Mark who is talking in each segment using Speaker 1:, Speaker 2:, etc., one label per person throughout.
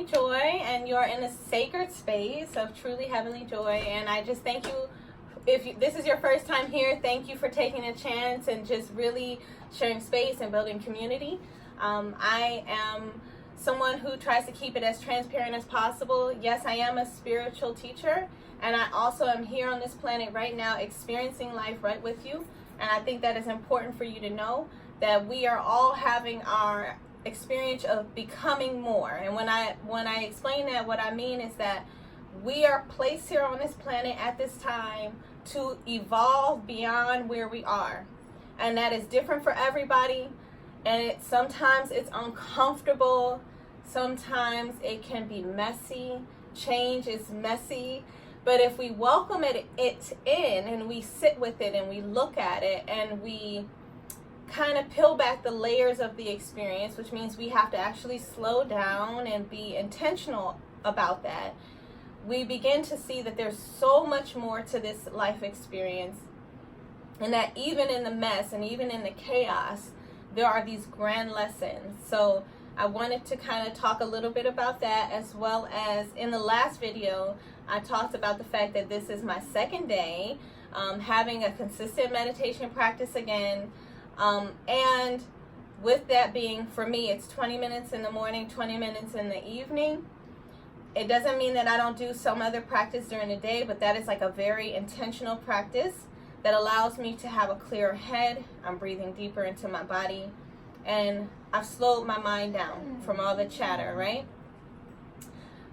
Speaker 1: heavenly joy, and you're in a sacred space of truly heavenly joy. And I just thank you. If this is your first time here, thank you for taking a chance and just really sharing space and building community. I am someone who tries to keep it as transparent as possible. Yes, I am a spiritual teacher, and I also am here on this planet right now experiencing life right with you. And I think that is important for you to know that we are all having our experience of becoming more. And when I explain that, what I mean is that we are placed here on this planet at this time to evolve beyond where we are. And that is different for everybody. And sometimes it's uncomfortable. Sometimes it can be messy. Change is messy. But if we welcome it in and we sit with it and we look at it and we kind of peel back the layers of the experience, which means we have to actually slow down and be intentional about that, we begin to see that there's so much more to this life experience, and that even in the mess and even in the chaos, there are these grand lessons. So I wanted to kind of talk a little bit about that, as well as in the last video, I talked about the fact that this is my second day having a consistent meditation practice again. And with that being, for me, it's 20 minutes in the morning, 20 minutes in the evening. It doesn't mean that I don't do some other practice during the day, but that is like a very intentional practice that allows me to have a clearer head. I'm breathing deeper into my body, and I've slowed my mind down from all the chatter, right?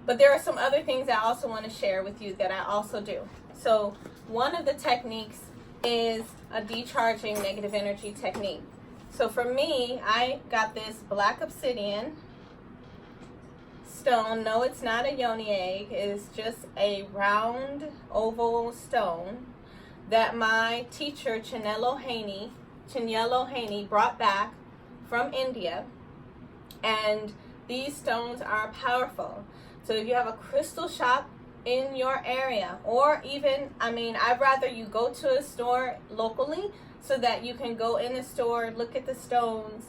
Speaker 1: But there are some other things I also want to share with you that I also do. So one of the techniques is a decharging negative energy technique. So for me, I got this black obsidian stone. No, it's not a yoni egg. It's just a round oval stone that my teacher Chinelo Haney brought back from India. And these stones are powerful. So if you have a crystal shop in your area, or even, I'd rather you go to a store locally so that you can go in the store, look at the stones,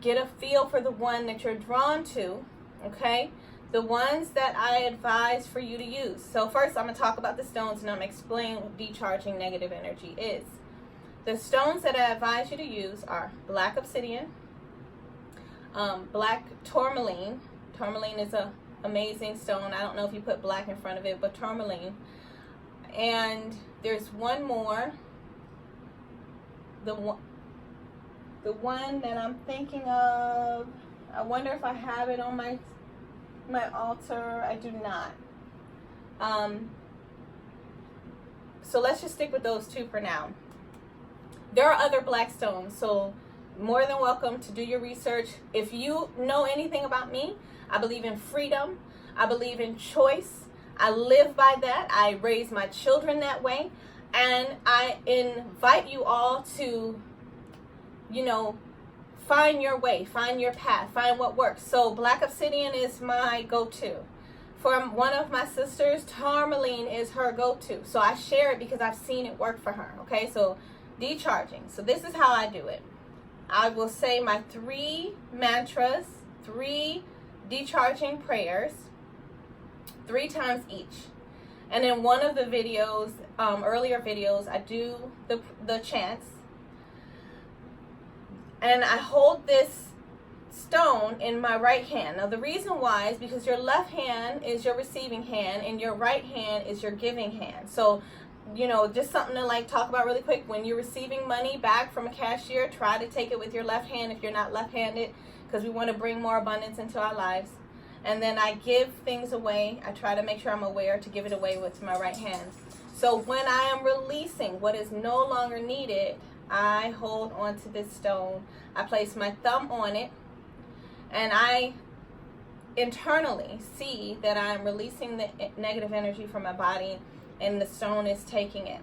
Speaker 1: get a feel for the one that you're drawn to, okay? The ones that I advise for you to use. So first I'm going to talk about the stones, and I'm going to explain what decharging negative energy is. The stones that I advise you to use are black obsidian, black tourmaline. Tourmaline is a amazing stone. I don't know if you put black in front of it, but tourmaline. And there's one more. The one that I'm thinking of, I wonder if I have it on my altar. I do not. So let's just stick with those two for now. There are other black stones, so more than welcome to do your research. If you know anything about me, I believe in freedom. I believe in choice. I live by that. I raise my children that way. And I invite you all to, find your way, find your path, find what works. So black obsidian is my go-to. For one of my sisters, tourmaline is her go-to. So I share it because I've seen it work for her. Okay, so decharging. So this is how I do it. I will say my 3 mantras, 3 decharging prayers, 3 times each. And in one of the videos, earlier videos, I do the chants. And I hold this stone in my right hand. Now the reason why is because your left hand is your receiving hand and your right hand is your giving hand. So, just something to talk about really quick. When you're receiving money back from a cashier, try to take it with your left hand if you're not left-handed, because we want to bring more abundance into our lives. And then I give things away. I try to make sure I'm aware to give it away with my right hand. So when I am releasing what is no longer needed, I hold onto this stone. I place my thumb on it, and I internally see that I'm releasing the negative energy from my body, and the stone is taking it,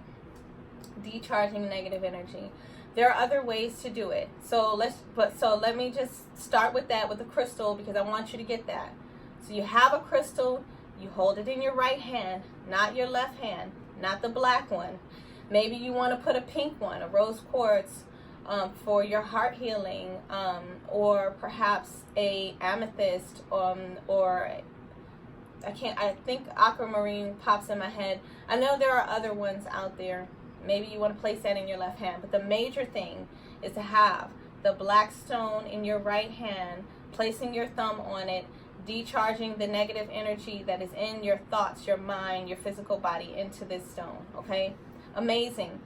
Speaker 1: decharging negative energy. There are other ways to do it. So let me just start with that, with the crystal, because I want you to get that. So you have a crystal, you hold it in your right hand, not your left hand, not the black one. Maybe you want to put a pink one, a rose quartz, for your heart healing, or perhaps a amethyst, or I think aquamarine pops in my head. I know there are other ones out there. Maybe you want to place that in your left hand. But the major thing is to have the black stone in your right hand, placing your thumb on it, decharging the negative energy that is in your thoughts, your mind, your physical body into this stone, okay? Amazing.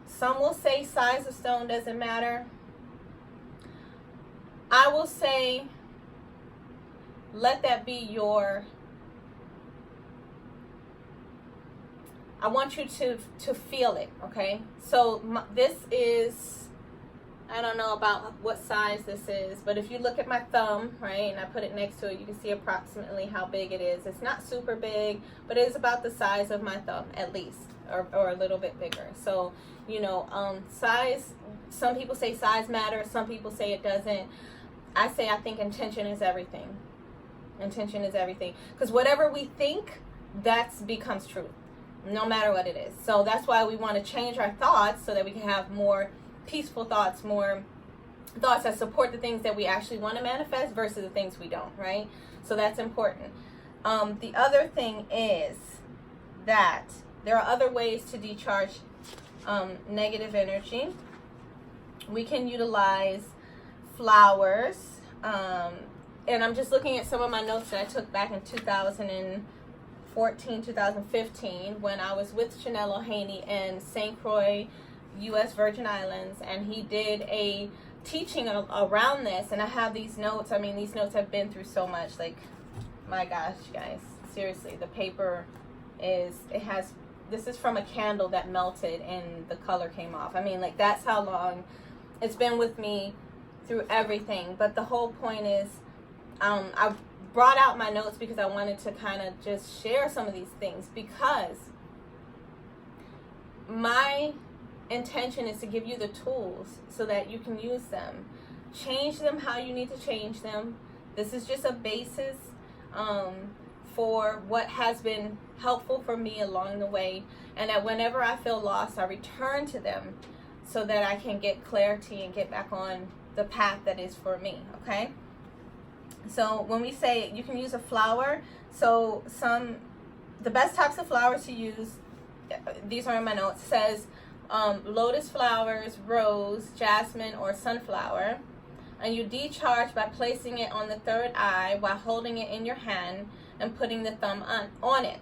Speaker 1: Some will say size of stone doesn't matter. I will say, let that be your, I want you to feel it, okay? So this is, I don't know about what size this is, but if you look at my thumb, right, and I put it next to it, you can see approximately how big it is. It's not super big, but it is about the size of my thumb, at least, or a little bit bigger. So, you know, size, some people say size matters, some people say it doesn't. I say I think intention is everything. Intention is everything. Because whatever we think, that becomes truth, no matter what it is. So that's why we want to change our thoughts so that we can have more peaceful thoughts, more thoughts that support the things that we actually want to manifest versus the things we don't, right? So that's important. The other thing is that there are other ways to decharge negative energy. We can utilize flowers, and I'm just looking at some of my notes that I took back in 2014, 2015, when I was with Chanel O'Haney in St. Croix, U.S. Virgin Islands, and he did a teaching around this, and I have these notes. I mean, these notes have been through so much, like, my gosh, guys, seriously, the paper is, this is from a candle that melted and the color came off. I mean, like, that's how long it's been with me through everything. But the whole point is, I brought out my notes because I wanted to kind of just share some of these things, because my intention is to give you the tools so that you can use them. Change them how you need to change them. This is just a basis for what has been helpful for me along the way, and that whenever I feel lost, I return to them so that I can get clarity and get back on the path that is for me, okay? So when we say you can use a flower, so the best types of flowers to use, these are in my notes, says lotus flowers, rose, jasmine, or sunflower. And you decharge by placing it on the third eye while holding it in your hand and putting the thumb on it.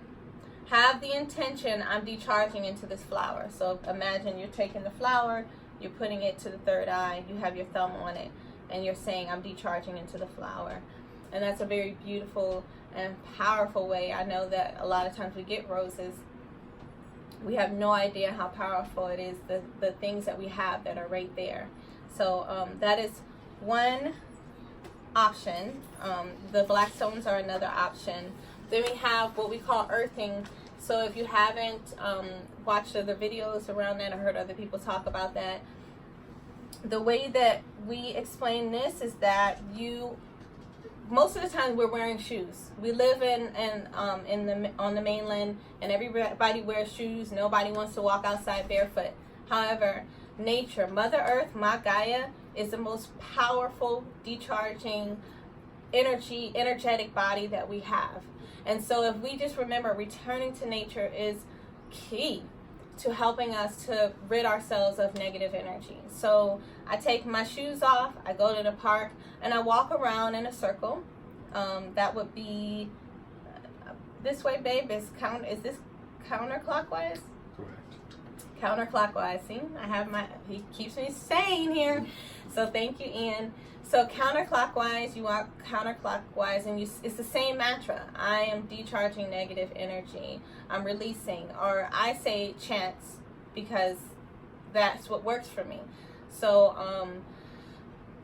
Speaker 1: Have the intention, I'm decharging into this flower. So imagine you're taking the flower, you're putting it to the third eye, you have your thumb on it, and you're saying, I'm decharging into the flower. And that's a very beautiful and powerful way. I know that a lot of times we get roses, we have no idea how powerful it is, the things that we have that are right there. So that is one option. The black stones are another option. Then we have what we call earthing. So if you haven't watched other videos around that or heard other people talk about that, the way that we explain this is that most of the time we're wearing shoes. We live on the mainland, and everybody wears shoes. Nobody wants to walk outside barefoot. However, nature, Mother Earth, Ma Gaia, is the most powerful, decharging, energetic body that we have. And so if we just remember, returning to nature is key to helping us to rid ourselves of negative energy. So I take my shoes off, I go to the park, and I walk around in a circle. That would be this way, babe. Is this counterclockwise?
Speaker 2: Correct.
Speaker 1: Counterclockwise. See, he keeps me sane here. So thank you, Ian. So counterclockwise, you walk counterclockwise, and it's the same mantra. I am decharging negative energy. I'm releasing, or I say chants because that's what works for me. So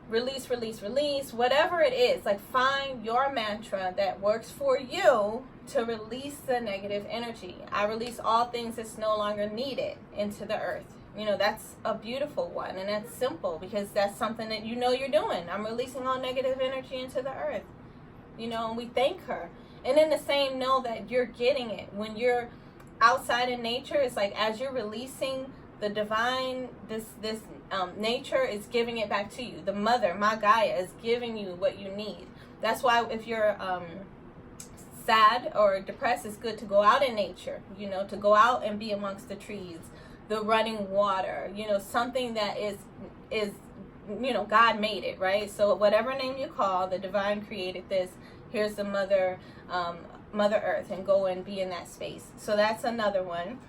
Speaker 1: release, release, release, whatever it is, like find your mantra that works for you to release the negative energy. I release all things that's no longer needed into the earth. You know, that's a beautiful one, and that's simple because that's something that you know you're doing. I'm releasing all negative energy into the earth, you know, and we thank her. And in the same, know that you're getting it. When you're outside in nature, it's like as you're releasing the divine, this nature is giving it back to you. The mother, Ma Gaia, is giving you what you need. That's why if you're sad or depressed, it's good to go out in nature, you know, to go out and be amongst the trees, the running water, you know, something that is you know, God made it, right? So whatever name you call, the divine created this. Here's the mother earth, and go and be in that space. So that's another one.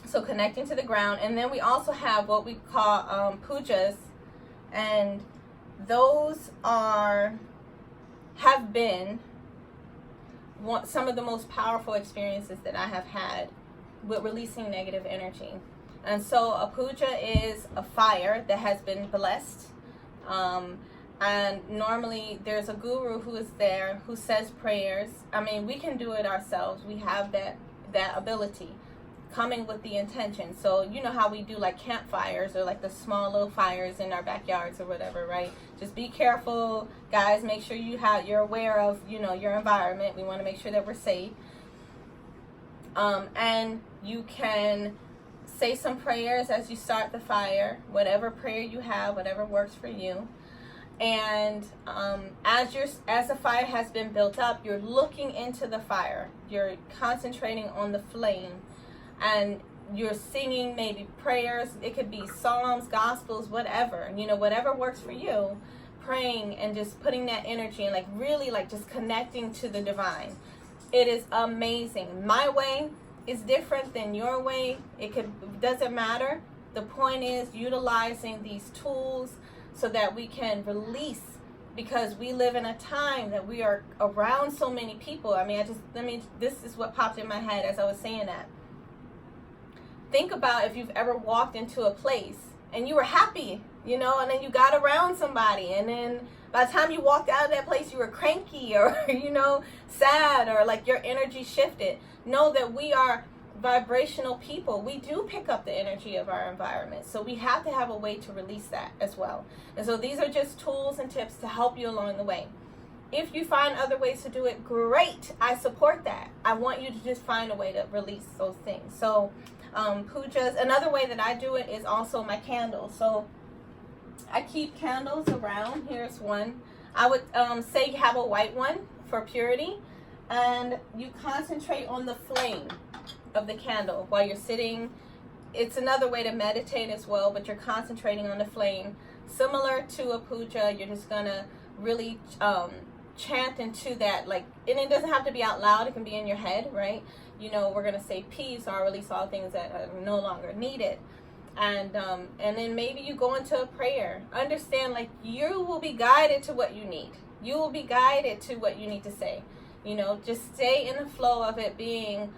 Speaker 1: So connecting to the ground. And then we also have what we call pujas, and those have been some of the most powerful experiences that I have had with releasing negative energy. And so a puja is a fire that has been blessed. And normally there's a guru who is there who says prayers. I mean, we can do it ourselves. We have that ability, coming with the intention. So you know how we do like campfires, or like the small little fires in our backyards or whatever, right? Just be careful, guys. Make sure you're aware of, you know, your environment. We want to make sure that we're safe. And you can say some prayers as you start the fire, whatever prayer you have, whatever works for you. And as the fire has been built up, you're looking into the fire. You're concentrating on the flame, and you're singing maybe prayers. It could be psalms, gospels, whatever, you know, whatever works for you. Praying and just putting that energy and like really like just connecting to the divine. It is amazing. My way is different than your way. It doesn't matter. The point is utilizing these tools so that we can release, because we live in a time that we are around so many people. I mean, this is what popped in my head as I was saying that. Think about if you've ever walked into a place and you were happy, you know, and then you got around somebody, and then by the time you walked out of that place, you were cranky or, you know, sad, or like your energy shifted. Know that we are vibrational people. We do pick up the energy of our environment. So we have to have a way to release that as well. And so these are just tools and tips to help you along the way. If you find other ways to do it, great. I support that. I want you to just find a way to release those things. So pujas, another way that I do it is also my candles. So I keep candles around. Here's one. I would say you have a white one for purity, and you concentrate on the flame of the candle while you're sitting. It's another way to meditate as well, but you're concentrating on the flame. Similar to a puja, you're just gonna really chant into that, like, and it doesn't have to be out loud, it can be in your head, right? You know, we're gonna say peace, or release all things that are no longer needed. And then maybe you go into a prayer. Understand, like, you will be guided to what you need. You will be guided to what you need to say. You know, just stay in the flow of it being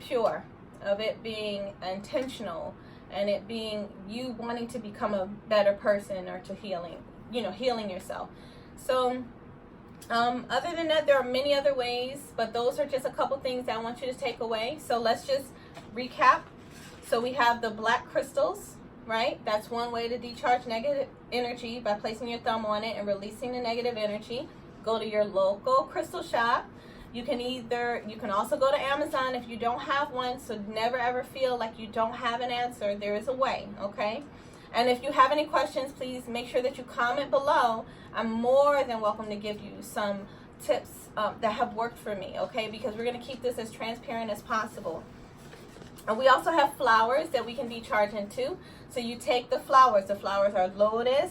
Speaker 1: pure, of it being intentional, and it being you wanting to become a better person, or to healing yourself. So other than that, there are many other ways, but those are just a couple things that I want you to take away. So let's just recap. So we have the black crystals, right? That's one way to decharge negative energy, by placing your thumb on it and releasing the negative energy. Go to your local crystal shop. You can also go to Amazon if you don't have one. So never ever feel like you don't have an answer. There is a way, okay? And if you have any questions, please make sure that you comment below. I'm more than welcome to give you some tips that have worked for me, okay? Because we're going to keep this as transparent as possible. And we also have flowers that we can decharge into. So you take the flowers. The flowers are lotus,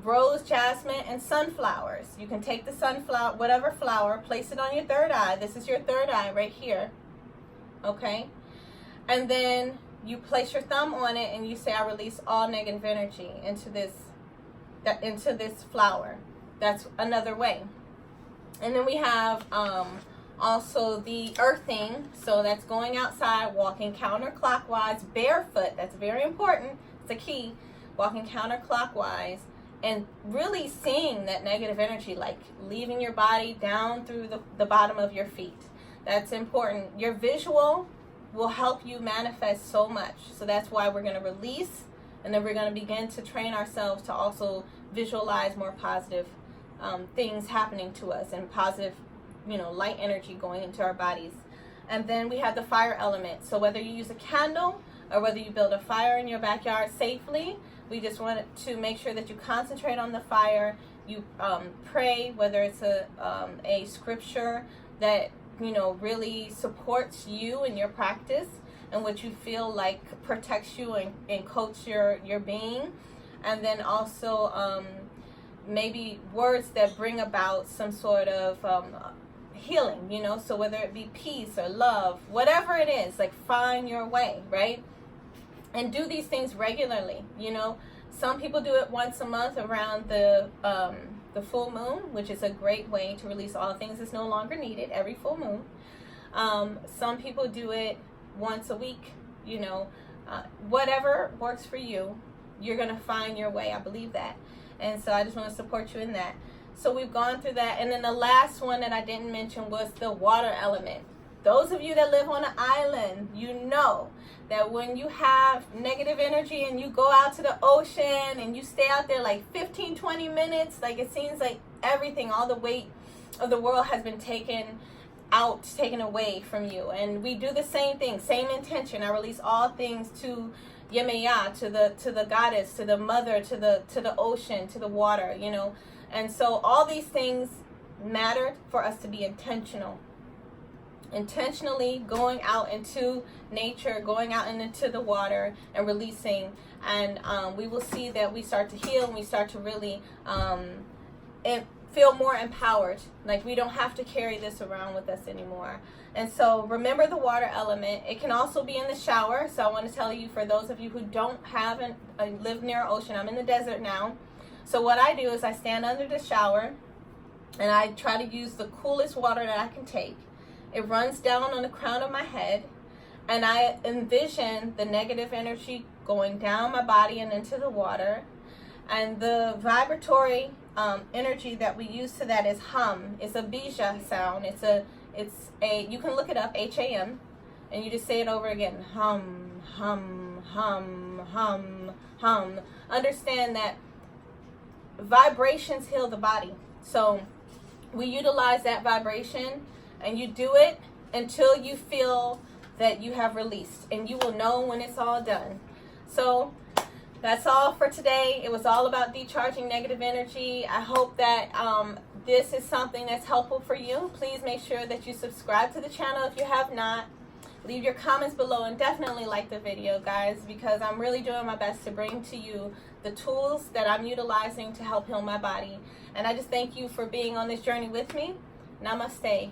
Speaker 1: rose, jasmine, and sunflowers. You can take the sunflower, whatever flower, place it on your third eye. This is your third eye right here, okay? And then you place your thumb on it and you say, I release all negative energy into this flower. That's another way. And then we have also the earthing. So that's going outside, walking counterclockwise, barefoot. That's very important. It's a key. Walking counterclockwise and really seeing that negative energy, like leaving your body down through the bottom of your feet. That's important. Your visual will help you manifest so much. So that's why we're going to release, and then we're going to begin to train ourselves to also visualize more positive things happening to us, and positive, light energy going into our bodies. And then we have the fire element. So whether you use a candle or whether you build a fire in your backyard safely, we just want to make sure that you concentrate on the fire you pray, whether it's a scripture that, you know, really supports you in your practice and what you feel like protects you and coats your being. And then also maybe words that bring about some sort of healing, you know, so whether it be peace or love, whatever it is, like find your way, right? And do these things regularly, you know. Some people do it once a month around the full moon, which is a great way to release all things that's no longer needed every full moon. Some people do it once a week, you know. Whatever works for you, you're going to find your way. I believe that. And so I just want to support you in that. So we've gone through that. And then the last one that I didn't mention was the water element. Those of you that live on an island, you know that when you have negative energy and you go out to the ocean and you stay out there like 15, 20 minutes, like it seems like everything, all the weight of the world has been taken away from you. And we do the same thing, same intention. I release all things to Yemaya, to the goddess, to the mother, to the ocean, to the water, you know. And so all these things matter for us to be intentionally going out into nature, going out into the water and releasing. And we will see that we start to heal and we start to really feel more empowered. Like we don't have to carry this around with us anymore. And so remember the water element. It can also be in the shower. So I want to tell you, for those of you who don't live near an ocean, I'm in the desert now. So what I do is I stand under the shower and I try to use the coolest water that I can take. It runs down on the crown of my head, and I envision the negative energy going down my body and into the water. And the vibratory energy that we use to that is hum. It's a bija sound. It's a you can look it up, H-A-M, and you just say it over again. Hum, hum, hum, hum, hum. Understand that vibrations heal the body. So we utilize that vibration, and you do it until you feel that you have released, and you will know when it's all done. So that's all for today. It was all about decharging negative energy. I hope that this is something that's helpful for you. Please make sure that you subscribe to the channel if you have not. Leave your comments below and definitely like the video, guys, because I'm really doing my best to bring to you the tools that I'm utilizing to help heal my body. And I just thank you for being on this journey with me. Namaste.